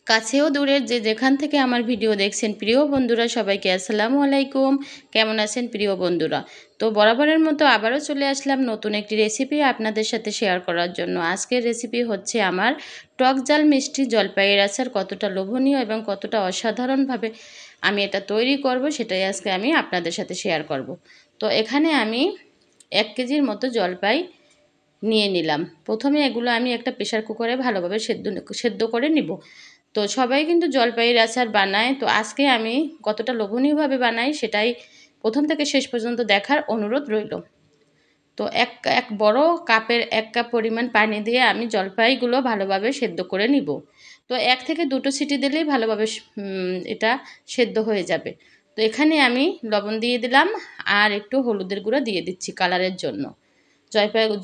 কাছেও দূরের যে যেখান থেকে আমার ভিডিও দেখছেন প্রিয় বন্ধুরা সবাইকে আসসালামু আলাইকুম। কেমন আছেন প্রিয় বন্ধুরা? তো বরাবরের মতো আবারও চলে আসলাম নতুন একটি রেসিপি আপনাদের সাথে শেয়ার করার জন্য। আজকের রেসিপি হচ্ছে আমার টক ঝাল মিষ্টি জলপাইয়ের আচার। কতটা লোভনীয় এবং কতটা অসাধারণভাবে আমি এটা তৈরি করব সেটাই আজকে আমি আপনাদের সাথে শেয়ার করব। তো এখানে আমি 1 কেজির মতো জলপাই নিয়ে নিলাম। প্রথমে এগুলো আমি একটা প্রেসার কুকারে ভালোভাবে সেদ্ধ করে নিব। তো সবাই কিন্তু জলপাইয়ের আচার বানায়। তো আজকে আমি কতটা লোভনীয়ভাবে বানাই সেটাই প্রথম থেকে শেষ পর্যন্ত দেখার অনুরোধ রইল। তো এক বড় কাপের 1 কাপ পরিমাণ পানি দিয়ে আমি জলপাইগুলো ভালোভাবে সেদ্ধ করে নিব। তো 1 থেকে 2টো সিটি দিলেই ভালোভাবে এটা সেদ্ধ হয়ে যাবে। তো এখানে আমি লবণ দিয়ে দিলাম আর একটু হলুদের গুঁড়ো দিয়ে দিচ্ছি কালারের জন্য।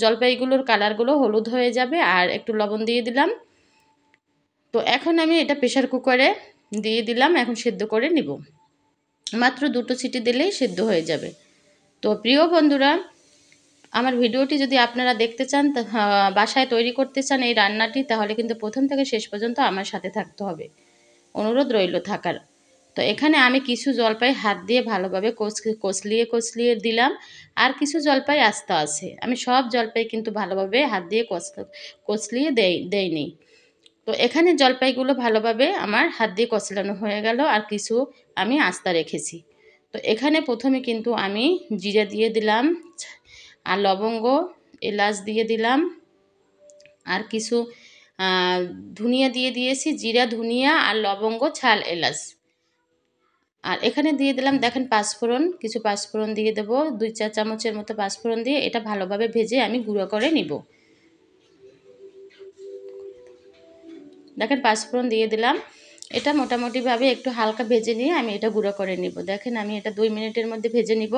জলপাইগুলোর কালারগুলো হলুদ হয়ে যাবে আর একটু লবণ দিয়ে দিলাম। তো এখন আমি এটা প্রেসার কুকারে দিয়ে দিলাম, এখন সেদ্ধ করে নিব। মাত্র 2টো সিটি দিলেই সেদ্ধ হয়ে যাবে। তো প্রিয় বন্ধুরা, আমার ভিডিওটি যদি আপনারা দেখতে চান বাসায় তৈরি করতে চান এই রান্নাটি, তাহলে কিন্তু প্রথম থেকে শেষ পর্যন্ত আমার সাথে থাকতে হবে, অনুরোধ রইল থাকার। তো এখানে আমি কিছু জলপাই হাত দিয়ে ভালোভাবে কচলিয়ে দিলাম আর কিছু জলপাই আস্ত আছে। আমি সব জলপাই কিন্তু ভালোভাবে হাত দিয়ে কচলিয়ে দেইনি। তো এখানে জলপাইগুলো ভালোভাবে আমার হাত দিয়ে কচলানো হয়ে গেল আর কিছু আমি আস্তা রেখেছি। তো এখানে প্রথমে কিন্তু আমি জিরা দিয়ে দিলাম আর লবঙ্গ, এলাচ দিয়ে দিলাম আর কিছু ধনিয়া দিয়ে দিয়েছি, জিরা, ধনিয়া আর লবঙ্গ, ছাল, এলাচ। আর এখানে দিয়ে দিলাম দেখেন পাঁচফোড়ন, কিছু পাঁচফোড়ন দিয়ে দেবো, 2-4 চামচের মতো পাঁচফোড়ন দিয়ে এটা ভালোভাবে ভেজে আমি গুঁড়ো করে নিব। দেখেন পাঁচফোড়ন দিয়ে দিলাম, এটা মোটামুটিভাবে একটু হালকা ভেজে নিয়ে আমি এটা গুঁড়ো করে নিব। দেখেন আমি এটা 2 মিনিটের মধ্যে ভেজে নিব।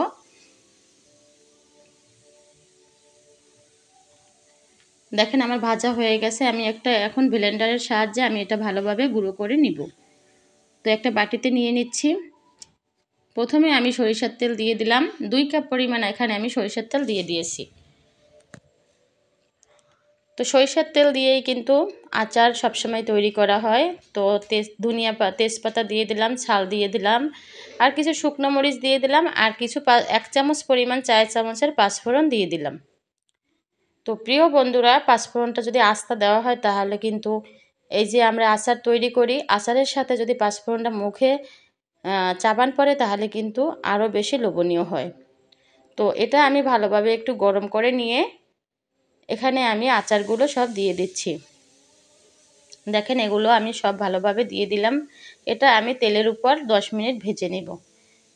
দেখেন আমার ভাজা হয়ে গেছে। আমি এখন ব্লেন্ডারের সাহায্যে আমি এটা ভালোভাবে গুঁড়ো করে নিব। তো একটা বাটিতে নিয়ে নিচ্ছি। প্রথমে আমি সরিষার তেল দিয়ে দিলাম, 2 কাপ পরিমাণ এখানে আমি সরিষার তেল দিয়ে দিয়েছি। তো সরিষার তেল দিয়েই কিন্তু আচার সবসময় তৈরি করা হয়। তো তেজপাতা দিয়ে দিলাম, ছাল দিয়ে দিলাম আর কিছু শুকনো মরিচ দিয়ে দিলাম আর কিছু 1 চামচ পরিমাণ, 4 চামচের পাঁচফোড়ন দিয়ে দিলাম। তো প্রিয় বন্ধুরা, পাঁচফোড়নটা যদি আস্তা দেওয়া হয় তাহলে কিন্তু এই যে আমরা আচার তৈরি করি, আচারের সাথে যদি পাঁচফোড়নটা মুখে চাবান পড়ে তাহলে কিন্তু আরও বেশি লোভনীয় হয়। তো এটা আমি ভালোভাবে একটু গরম করে নিয়ে এখানে আমি আচারগুলো সব দিয়ে দিচ্ছি। দেখেন এগুলো আমি সব ভালোভাবে দিয়ে দিলাম। এটা আমি তেলের উপর 10 মিনিট ভেজে নেব।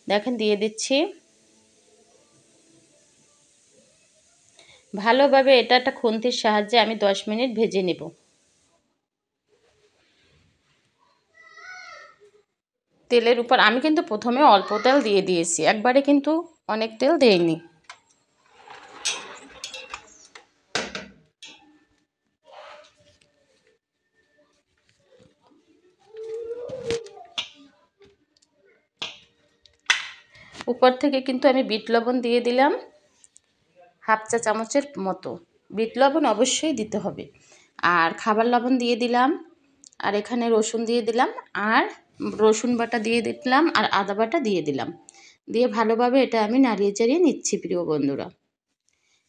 দেখেন দিয়ে দিচ্ছি ভালোভাবে, এটা একটা খুন্তির সাহায্যে আমি 10 মিনিট ভেজে নেব। তেলের উপর আমি কিন্তু প্রথমে অল্প তেল দিয়ে দিয়েছি, একবারে কিন্তু অনেক তেল দেইনি। উপর থেকে কিন্তু আমি বিট লবণ দিয়ে দিলাম, 1/2 চা চামচের মতো। বিট লবণ অবশ্যই দিতে হবে। আর খাবার লবণ দিয়ে দিলাম আর এখানে রসুন দিয়ে দিলাম আর রসুন বাটা দিয়ে দিলাম আর আদা বাটা দিয়ে দিলাম। দিয়ে ভালোভাবে এটা আমি নাড়িয়ে চাড়িয়ে নিচ্ছি প্রিয় বন্ধুরা।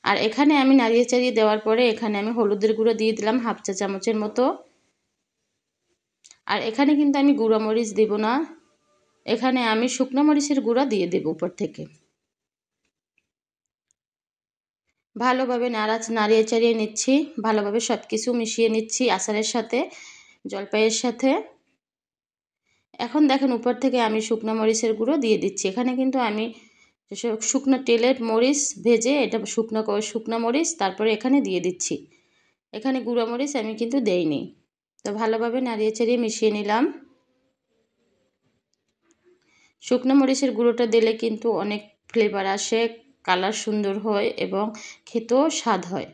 আর এখানে আমি নাড়িয়ে চাড়িয়ে দেওয়ার পরে এখানে আমি হলুদের গুঁড়ো দিয়ে দিলাম 1/2 চা চামচের মতো। আর এখানে কিন্তু আমি গুঁড়ো মরিচ দেব না, এখানে আমি শুকনো মরিচের গুঁড়া দিয়ে দেব উপর থেকে। ভালোভাবে নাড়িয়ে চাড়িয়ে নিচ্ছি, ভালোভাবে সব কিছু মিশিয়ে নিচ্ছি আচারের সাথে, জলপাইয়ের সাথে। এখন দেখেন উপর থেকে আমি শুকনো মরিচের গুঁড়ো দিয়ে দিচ্ছি। এখানে কিন্তু আমি শুকনো তেলের মরিচ ভেজে এটা শুকনো মরিচ তারপরে এখানে দিয়ে দিচ্ছি। এখানে গুঁড়ো মরিচ আমি কিন্তু দেইনি। তো ভালোভাবে নাড়িয়ে চাড়িয়ে মিশিয়ে নিলাম। শুকনো মরিচের গুঁড়োটা দিলে কিন্তু অনেক ফ্লেভার আসে, কালার সুন্দর হয় এবং খেতেও স্বাদ হয়।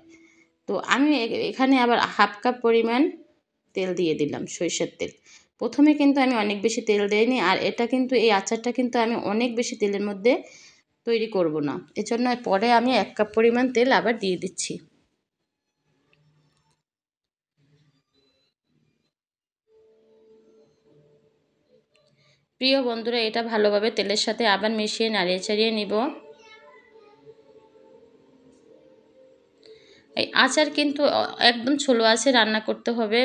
তো আমি এখানে আবার 1/2 কাপ পরিমাণ তেল দিয়ে দিলাম, সরিষার তেল। প্রথমে কিন্তু আমি অনেক বেশি তেল দেইনি, আর এটা কিন্তু এই আচারটা কিন্তু আমি অনেক বেশি তেলের মধ্যে তৈরি করব না, এজন্য পরে আমি 1 কাপ পরিমাণ তেল আবার দিয়ে দিচ্ছি। প্রিয় বন্ধুরা, এটা ভালোভাবে তেলের সাথে আবার মিশিয়ে নাড়িয়ে চাড়িয়ে নিব। এই আচার কিন্তু একদম স্লো আঁচে রান্না করতে হবে,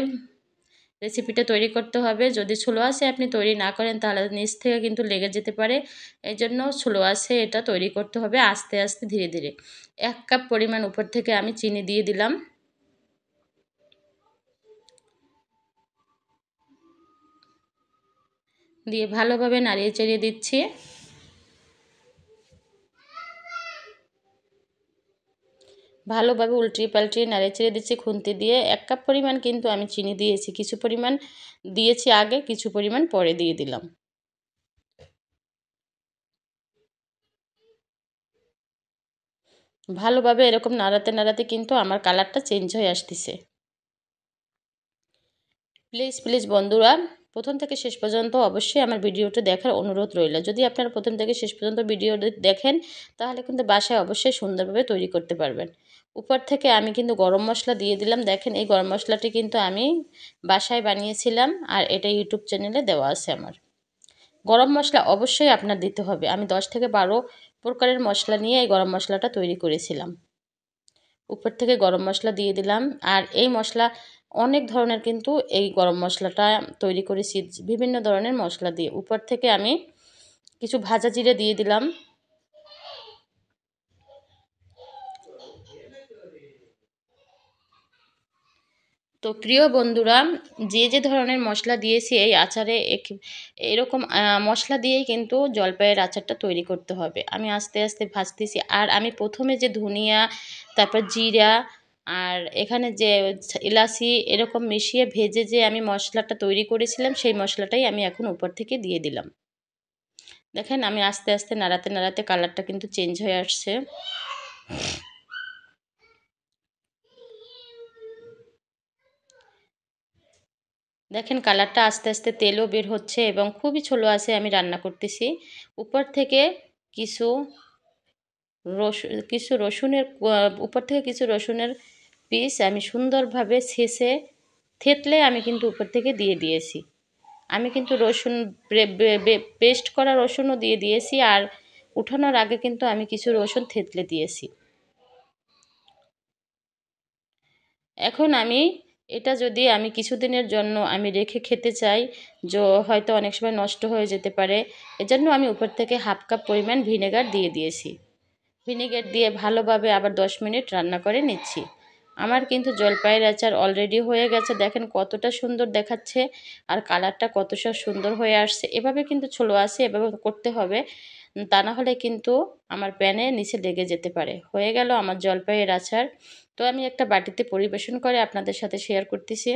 রেসিপিটা তৈরি করতে হবে। যদি স্লো আঁচে আপনি তৈরি না করেন তাহলে নিচ থেকে কিন্তু লেগে যেতে পারে। এই জন্য স্লো আঁচে এটা তৈরি করতে হবে, আস্তে আস্তে ধীরে ধীরে। 1 কাপ পরিমাণ উপর থেকে আমি চিনি দিয়ে দিলাম। দিয়ে ভালোভাবে নাড়িয়ে চাড়িয়ে দিচ্ছি। ভালোভাবে উল্টিয়ে পাল্টিয়ে নাড়িয়ে চেড়ে দিচ্ছি খুন্তি দিয়ে। 1 কাপ পরিমাণ কিন্তু আমি চিনি দিয়েছি, কিছু পরিমাণ দিয়েছি আগে, কিছু পরিমাণ পরে দিয়ে দিলাম। ভালোভাবে এরকম নাড়াতে নাড়াতে কিন্তু আমার কালারটা চেঞ্জ হয়ে আসতেছে। প্লিজ প্লিজ বন্ধুরা, প্রথম থেকে শেষ পর্যন্ত অবশ্যই আমার ভিডিওটা দেখার অনুরোধ রইল। যদি আপনারা প্রথম থেকে শেষ পর্যন্ত ভিডিও দেখেন তাহলে কিন্তু বাসায় অবশ্যই সুন্দরভাবে তৈরি করতে পারবেন। উপর থেকে আমি কিন্তু গরম মশলা দিয়ে দিলাম। দেখেন এই গরম মশলাটি কিন্তু আমি বাসায় বানিয়েছিলাম, আর এটা ইউটিউব চ্যানেলে দেওয়া আছে আমার। গরম মশলা অবশ্যই আপনার দিতে হবে। আমি 10 থেকে 12 প্রকারের মশলা নিয়ে এই গরম মশলাটা তৈরি করেছিলাম। উপর থেকে গরম মশলা দিয়ে দিলাম। আর এই মশলা অনেক ধরনের কিন্তু এই গরম মশলাটা তৈরি করেছি বিভিন্ন ধরনের মশলা দিয়ে। উপর থেকে আমি কিছু ভাজা জিরে দিয়ে দিলাম। তো প্রিয় বন্ধুরা, যে যে ধরনের মশলা দিয়েছি এই আচারে এরকম মশলা দিয়েই কিন্তু জলপাইয়ের আচারটা তৈরি করতে হবে। আমি আস্তে আস্তে ভাজতেছি। আর আমি প্রথমে যে ধনিয়া, তারপর জিরা, আর এখানে যে এলাচি এরকম মিশিয়ে ভেজে যে আমি মশলাটা তৈরি করেছিলাম সেই মশলাটাই আমি এখন উপর থেকে দিয়ে দিলাম। দেখেন আমি আস্তে আস্তে নাড়াতে নাড়াতে কালারটা কিন্তু চেঞ্জ হয়ে আসছে। দেখেন কালারটা আস্তে আস্তে তেলও বের হচ্ছে এবং খুবই স্লো আছে আমি রান্না করতেছি। উপর থেকে কিছু রসুনের উপর থেকে কিছু রসুনের পিস আমি সুন্দরভাবে ছেঁচে থেতলে আমি কিন্তু উপর থেকে দিয়ে দিয়েছি। আমি কিন্তু রসুন পেস্ট করা রসুনও দিয়ে দিয়েছি, আর উঠানোর আগে কিন্তু আমি কিছু রসুন থেতলে দিয়েছি। এখন আমি এটা যদি আমি কিছুদিনের জন্য আমি রেখে খেতে চাই, হয়তো অনেক সময় নষ্ট হয়ে যেতে পারে, এজন্য আমি উপর থেকে 1/2 কাপ পরিমাণ ভিনেগার দিয়ে দিয়েছি। ভিনেগার দিয়ে ভালোভাবে আবার 10 মিনিট রান্না করে নিচ্ছি। আমার কিন্তু জলপাইয়ের আচার অলরেডি হয়ে গেছে। দেখেন কতটা সুন্দর দেখাচ্ছে আর কালারটা কতটা সুন্দর হয়ে আসছে। এভাবে কিন্তু ছোলো আছে, এভাবে করতে হবে, তা না হলে কিন্তু আমার প্যানে নিচে লেগে যেতে পারে। হয়ে গেল আমার জলপাইয়ের আচার। তো আমি একটা বাটিতে পরিবেশন করে আপনাদের সাথে শেয়ার করতেছি।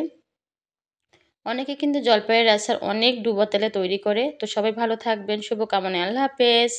অনেকে কিন্তু জলপাইয়ের আচার অনেক ডুবো তেলে তৈরি করে। তো সবাই ভালো থাকবেন, শুভকামনায়, আল্লাহ হাফেজ।